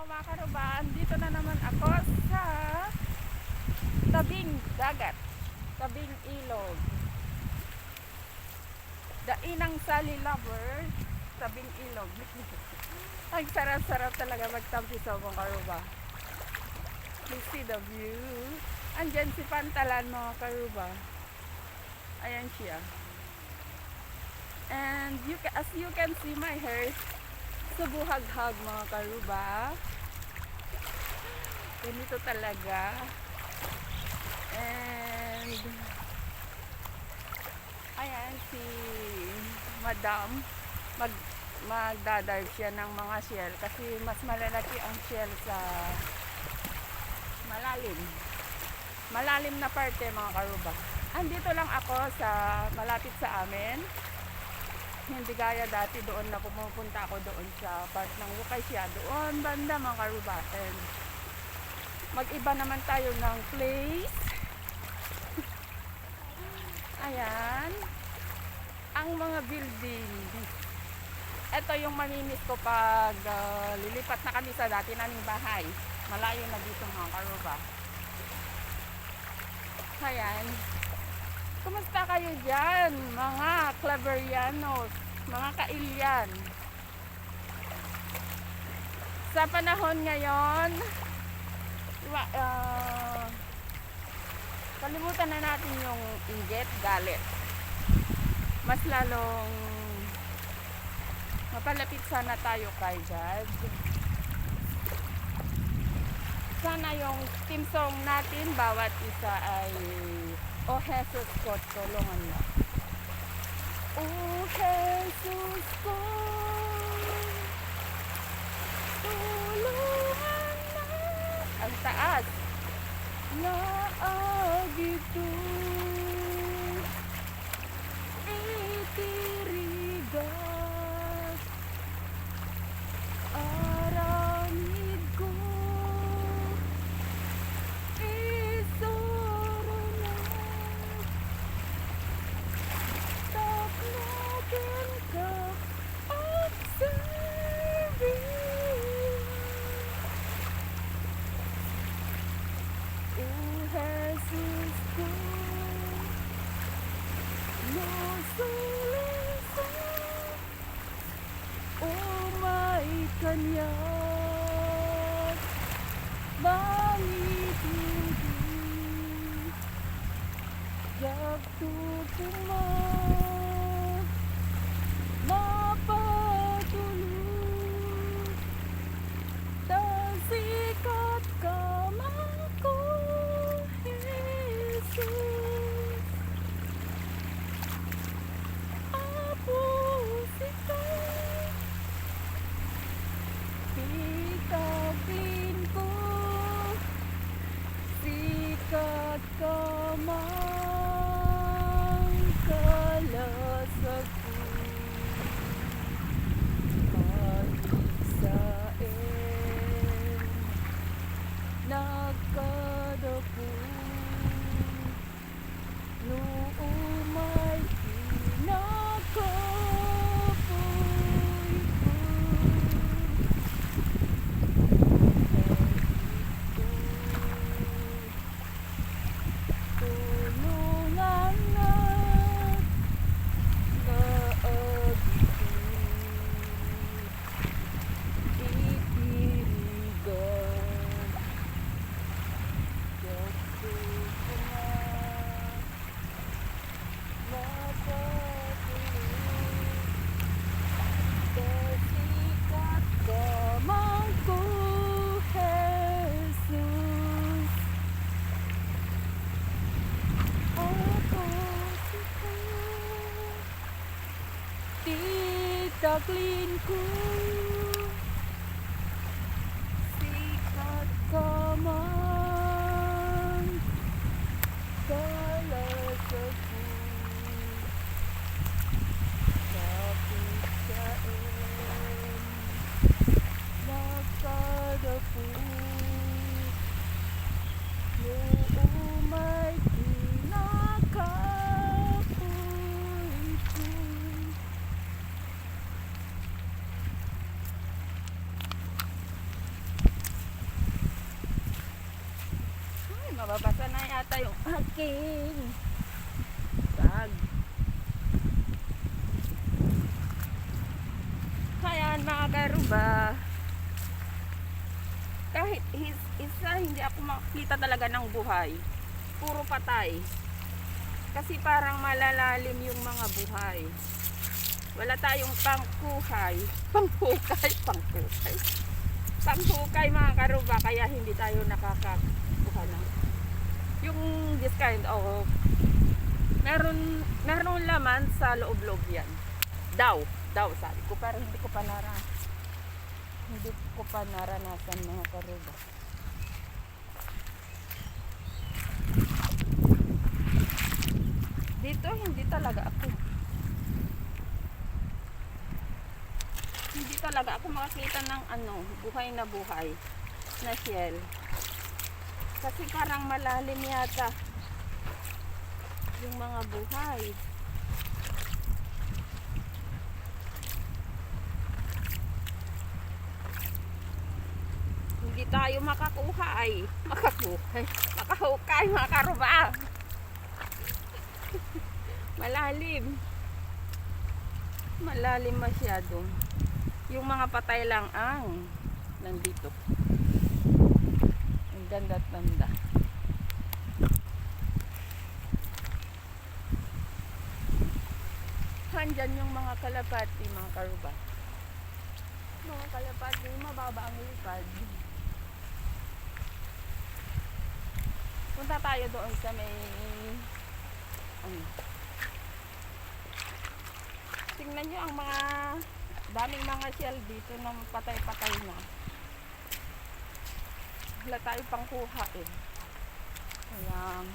Mga karuban, dito na naman ako sa tabing dagat, tabing ilog. Dainang Sally Lover, tabing ilog. Ang sarap-sarap talaga magtampi sa mga karuba. You see the view. Andyan si Pantalan mga karuba. Ayan siya. And as you can see my hair, subuhag-hag mga karuba. Ganito talaga. And ayan si Madam magdadive siya ng mga shell kasi mas malalaki ang shell sa malalim na parte mga karuba. Andito lang ako sa malapit sa amin. Hindi gaya dati doon na pumupunta ako doon sa part ng Lucasia, doon banda mga karuba. And mag-iba naman tayo ng place. Ayan ang mga building. Ito yung mamimiss ko pag lilipat na kami sa dati naming bahay. Malayo na dito mga karuba. Ayan. Kumusta kayo dyan mga Claverianos, mga kailyan? Sa panahon ngayon, kalimutan na natin yung inggit, galit. Mas lalong mapalapit sana tayo kay God. Sana yung team song natin, bawat isa ay O Jesus ko, tulungan mo. O Jesus ko, tulungan mo. Ang taas. Naagito itirigas aramid ko isorunod taklakin ka at serving. Jesus ko, lusulisan, o may kanyang mangitindi, jagtutuma, mapatulog, tasikat ka mako. Ikapin ko, sikat ka mang kalasag ko, pag-iksain, nagkadapo, luumay kinakapoy ko. Tulungan na naagito itirigan yato ko na mapatuloy kasikat ka man ko Jesus. Titaklin ko, sikat ka man, kalasag ko, kapit kain, nakadapo, luumay kinakapoy ko. Nababasa na yata yung aking bag. Ayan mga karuba. Kahit isa hindi ako makita talaga ng buhay. Puro patay. Kasi parang malalalim yung mga buhay. Wala tayong pangkuhay. Pangkukay mga karuba, kaya hindi tayo nakakakuha ng yung this kind of meron laman sa loob-loob yan. Daw sabi ko, pero hindi ko pa naranasan mga karuba. Dito hindi talaga ako makakita ng buhay na shell. Kasi parang malalim yata yung mga buhay. Hindi tayo makahukay mga karuba. Malalim masyado. Yung mga patay lang ang nandito. Ang ganda at ganda. Handyan yung mga kalapati mga karuba. Mga kalapati, mababa ang lipad. Punta tayo doon sa may tingnan nyo ang mga daming mga shell dito na patay-patay na. Wala tayo pang kuha Ayan.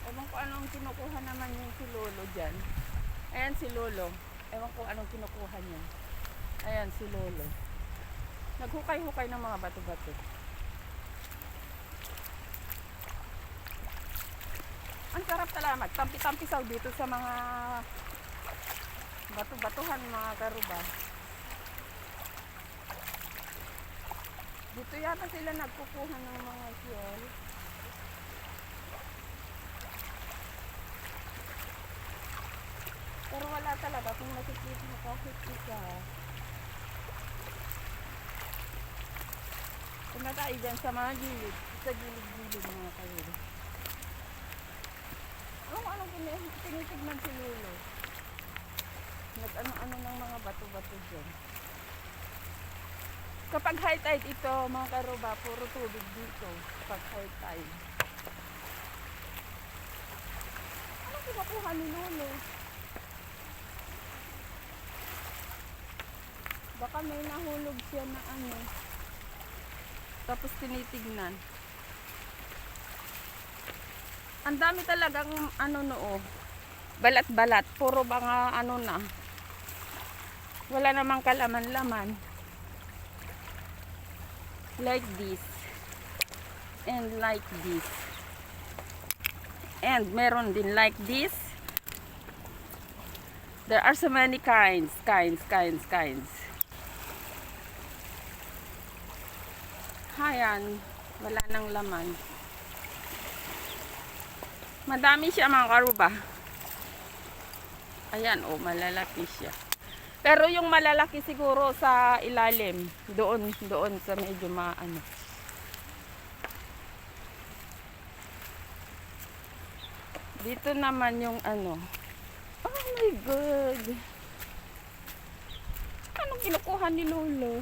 Ewan ko anong kinukuha naman yung si Lolo dyan. Ayan si Lolo. Ewan ko anong kinukuha niya. Ayan si Lolo. Naghukay-hukay ng mga bato-bato. Ang sarap talaga magtampi-tampisaw dito sa mga bato-batuhan mga karuba. Dito yata sila nagkukuha ng mga shell. Pero wala talaga kung nakikita mo kahit isa. Kung tayo dyan sa mga gilid, sa gilid-gilid mga karuba. Anong tinitignan si Lolo? Nag-ano ng mga bato-bato dyan. Kapag high tide ito mga karuba, puro tubig dito. Kapag high tide. Anong kinukuha ni Lolo? Baka may nahulog siya na tapos tinitignan. Ang dami talagang balat-balat, puro mga na. Wala namang kalaman-laman. Like this. And like this. And meron din like this. There are so many kinds. Ayan, wala nang laman. Madami siya mga karuba. Ayan, malalaki siya. Pero yung malalaki siguro sa ilalim, doon sa medyo Dito naman yung Oh my God. Anong kinukuha ni Lolo?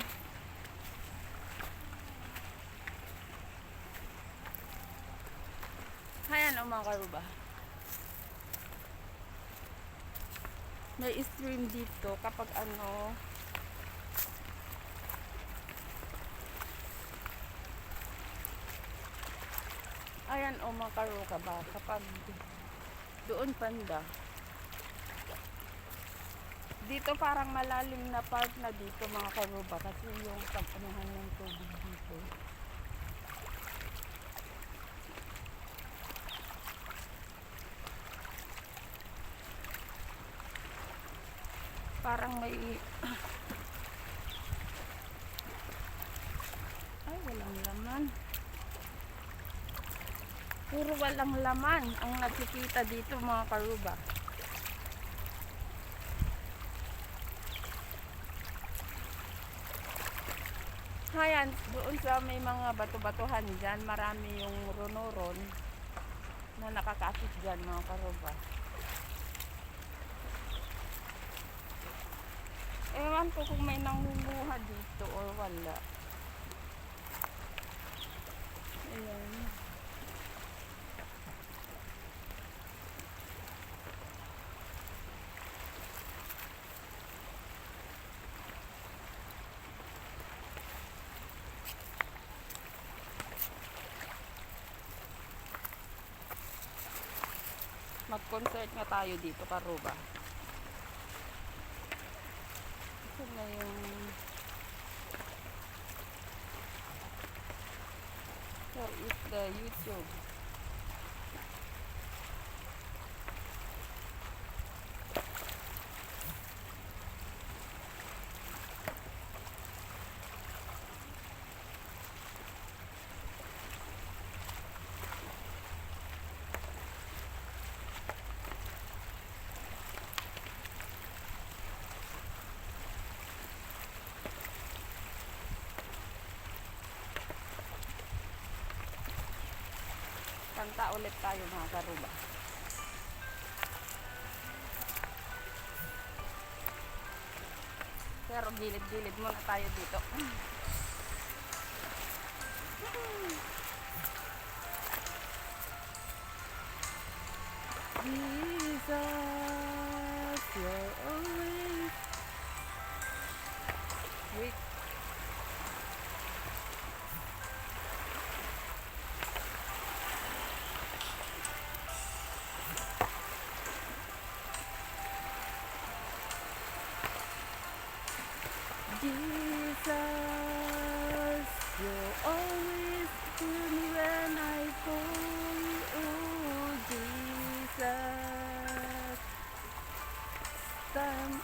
Ayan mga karuba. May stream dito kapag ayan mga karuba ba kapag doon panda dito parang malalim na part na dito mga karuba kasi yung pag-anuhan ng tubig dito. Parang may ay walang laman. Puro walang laman ang nakikita dito mga karuba. Hayan, doon sa may mga bato-batuhan dyan, marami yung ronoron na nakakakit dyan mga karuba. Ewan ko kung may nangunguha dito or wala. Ayan. Mag-concert nga tayo dito, karuba. Ito na yung... So, it's the YouTube. Kanta ulit tayo mga karuba. Pero gilid-gilid muna tayo dito. Jesus, you're always... Wait. Jesus, you're always with me when I fall. Oh, Jesus, time.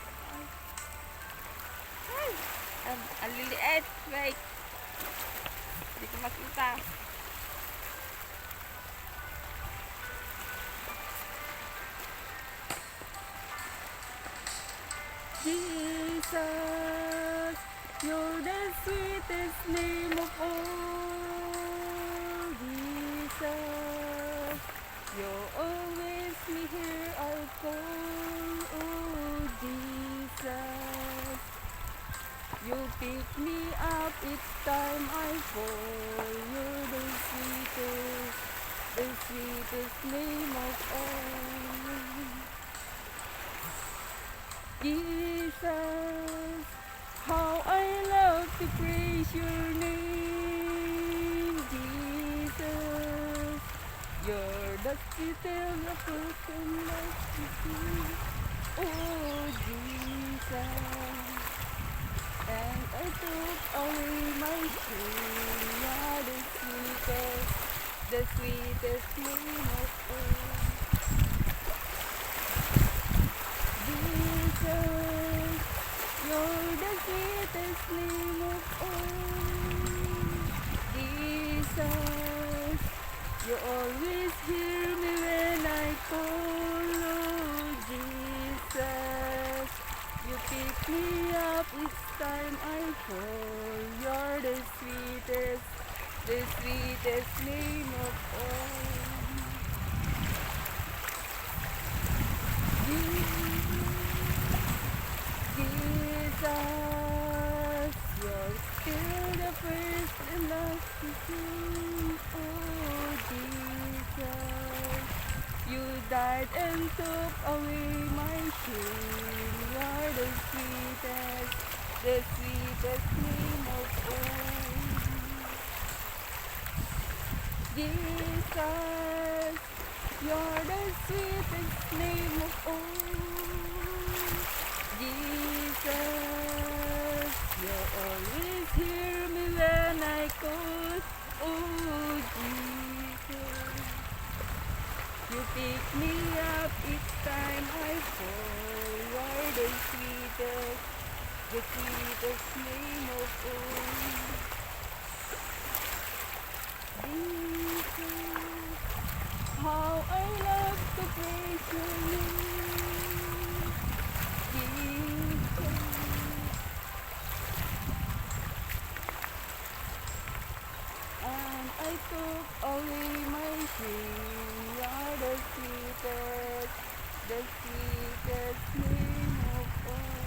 Ay, ang liliit. Wait, hindi ko makita. Jesus, you're the sweetest name of all. Jesus, you're always me here I'll call. Oh, Jesus, you pick me up each time I fall. You're the sweetest name of all. Jesus, how I love to praise your name. Jesus, you're the sweetest of broken life to see. Oh, Jesus, and I took away my shame. You're the sweetest name of all. Jesus, you're the sweetest name of all. Jesus, you always hear me when I call. Oh, Jesus, you pick me up each time I fall. You're the sweetest name of all. Jesus, you're still the first and last to sing. Oh, Jesus, you died and took away my shame. You're the sweetest name of all. Jesus, you're the sweetest name of all. Jesus, you always hear me when I call. Oh, Jesus, you pick me up each time I fall. You're the sweetest name of all. Jesus, took away my shame. You're the sweetest name of all.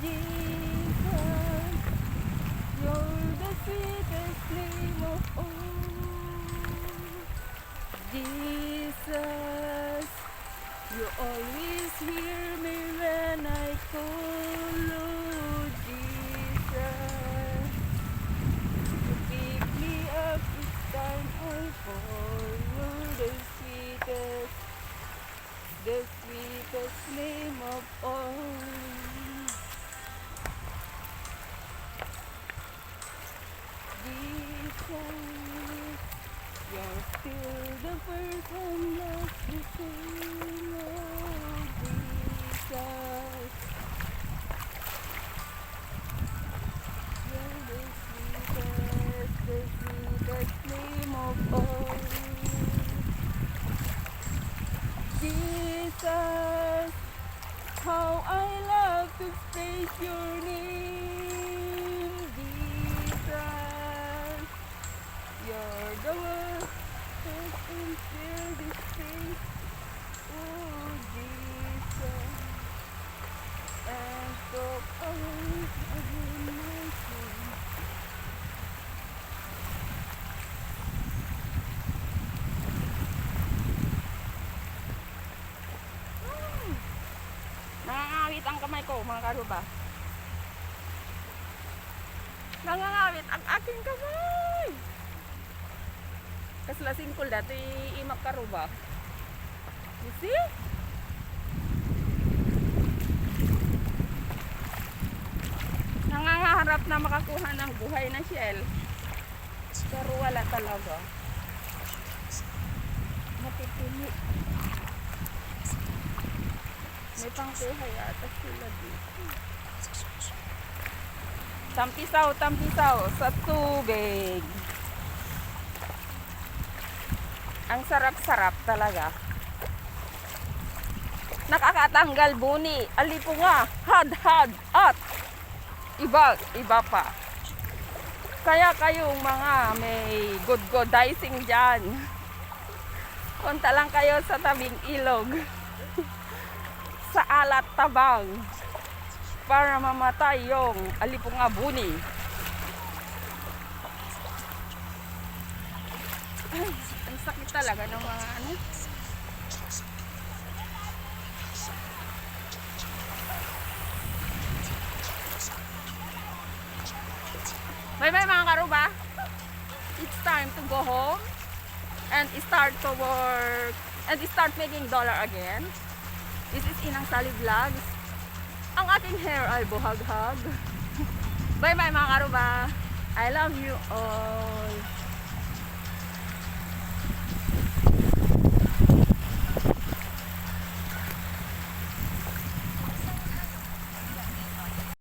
Jesus, you're the sweetest name of all. Jesus, you always hear me when I call, Lord Jesus. You pick me up each time I fall. You're the sweetest name of all. Jesus, you're still the first and last the same, Lord Jesus. You're the sweetest name of all. Jesus, how I love to praise your name, Jesus. You're the one who can fill this space, oh Jesus, and took away again my sin. Nangangawit ang kamay ko, mga karuba. Nangangawit ang aking kamay. Kaslasing ko dati imak karuba. You see? Nangangaharap na makakuha ng buhay na shell. Pero wala talaga. Matitili. May pangkuha yata sila dito. Tampisaw sa tubig. Ang sarap-sarap talaga. Nakakatanggal buni, alipunga, had at iba pa. Kaya kayong mga may good dicing dyan, punta lang kayo sa tabing ilog. Sa alat tabang para mamatay yung alipunga buni. Ay, ang sakit talaga ng mga ano. Bye mga karuba. It's time to go home and start to work and start making dollar again. This is Inang Sally Vlogs. Ang aking hair ay buhag-hag. Bye mga karuba. I love you all.